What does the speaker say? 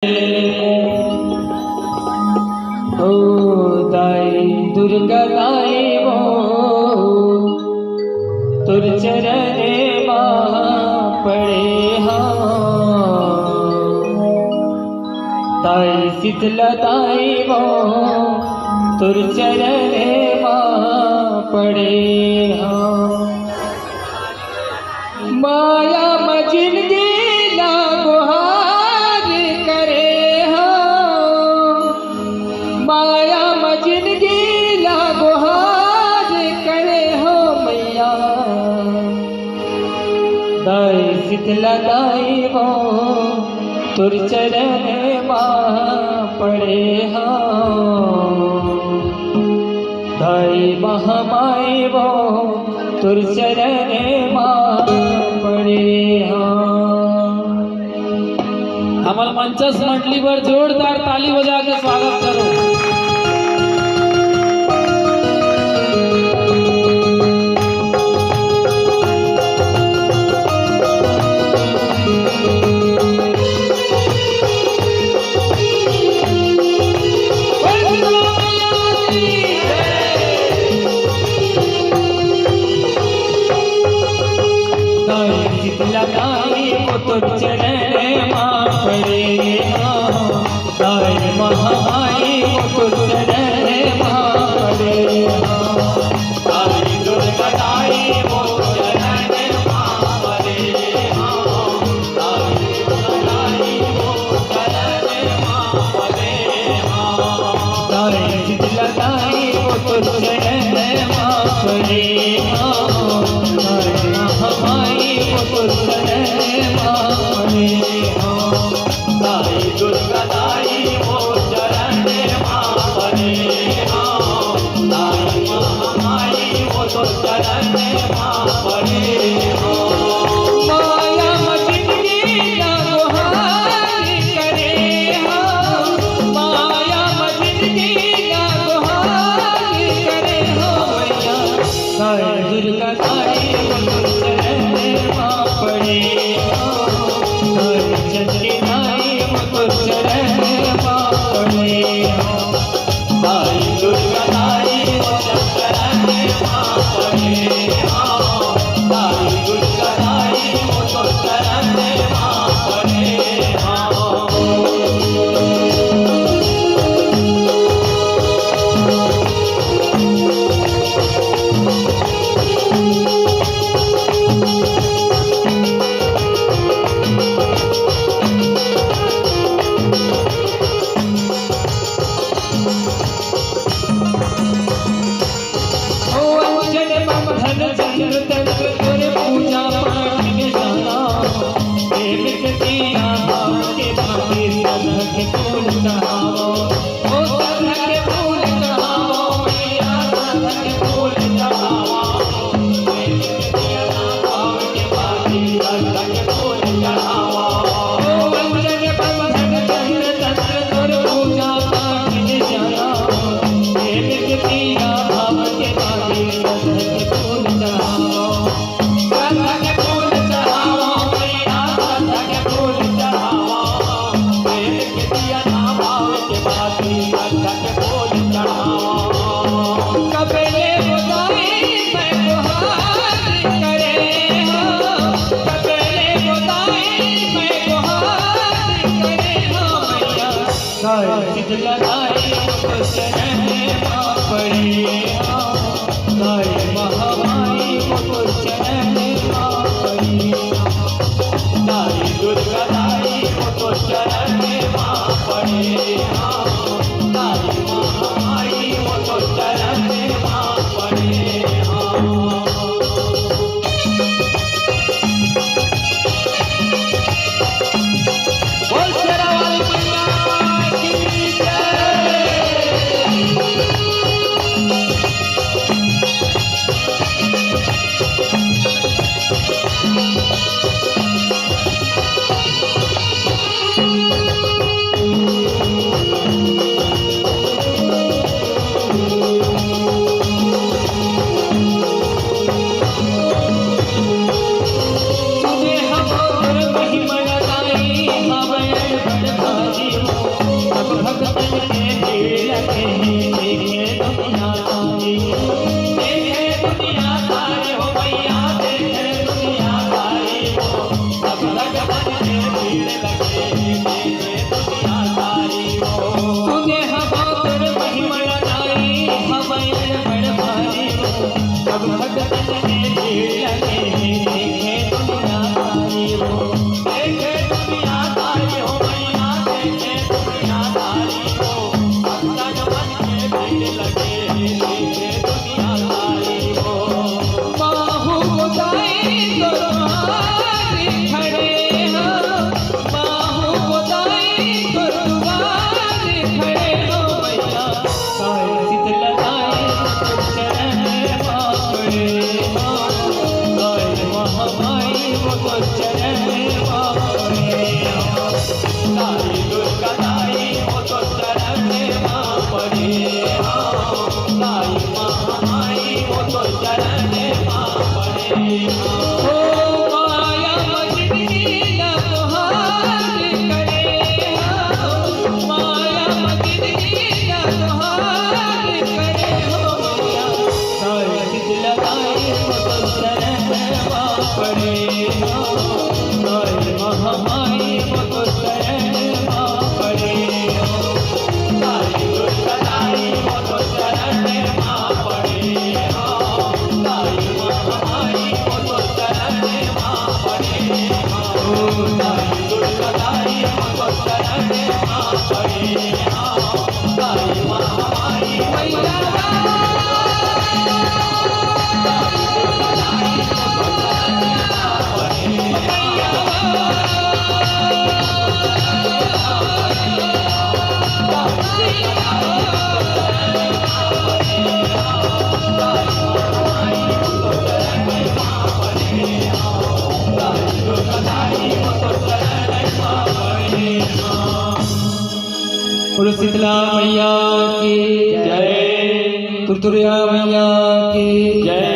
ओ दाई दुर्गा दाई वो तुर चरणे पड़े दाई शीतला दाई वो तुर चरणे पड़े माया मजिंदगी माया मजिंदगी लागोहार करे हो मैया दाई शीतला दाई वो तुर चरण पड़े दाई महामाई वो तुर चरण पड़े हमारा मंचस मंडलीवर जोरदार ताली बजा के स्वागत करो। शीतला दाई वो तुर चरण पड़े दाई महामाई वो तुर चरण पड़े दाई दुर्गा दाई वो चरण पड़े दाई दुर्गा दाई वो चरण पड़े दाई शीतला दाई वो तुर चरण पड़े दाई महामाई वो तुर चरण पड़े दाई दुर्गा दाई वो चरण पड़े दाई महामाई वो तुर चरण पड़े माया मजिंदगी लागोहार करे माया मजिंदगी लागोहार करे हो मैया दाई दुर्गा दाई वो तुर चरण पड़े दाई चंडी दाई वो तुर चरण पड़े दाई दुर्गा दाई वो चरण पड़े दाई दुर्गा दाई वो तुर चरण पड़े पूजा पाठ में जाना प्रेम के दिया भाव के भाभी सदा के फूल चढ़ाओ ओ सदा के फूल चढ़ाओ मैया सदा के फूल चढ़ाओ प्रेम के दिया भाव के भाभी सदा के फूल चढ़ाओ ओ वंजन बंधन चंद्र तंत्र तोर पूजा पाठ में जाना प्रेम के दिया भाव के भाभी सदा के फूल चढ़ाओ शीतला दाई वो चरण पड़े दाई महामाई वो तुर चरण पड़े दाई दुर्गा दाई वो तुर चरण पड़े दाई महामाई वो तुर चरण पड़े के भीड़ लगे देखे दुनिया सारी हो मैया देखे दुनिया सारी हो सब भगवान के भीड़ लगे देखे दुनिया सारी हो सुने हवा तुर महिमा लगाई हमारे बड़ भारी हो सब भगवान के भीड़ लगे देखे दुनिया सारी हो देखे दुनिया सारी हो मैया देखे दुनिया सारी हो सब भगवान के भीड़ लगे देखे दुनिया सारी हो बाहु गोदाई तो तुम्हारे खड़े हो बाहु गोदाई तो तुम्हारे खड़े हो मैया साए सिद्ध लगाए तो चरण बापड़े हो साए महामाई वो तो चरण बापड़े हो साई दुर्गा दाई वो तो चरण बापड़े हो साई महामाई वो तो चरण बापड़े हो माया मजनी ना तुहार करे हो माया मजनी ना तुहार करे हो मैया साए सिद्ध लगाए वो तो चरण बापड़े हो साई महामाई वो तो चरण बापड़े हो साई दुर्गा दाई वो तो चरण बापड़े हो साई महामाई वो तो चरण बापड़े हो साई दुर्गा दाई वो तो चरण बापड़े हो साई महामाई मैया बोलो शीतला मैया की जय, तुरतुरिया मैया की जय।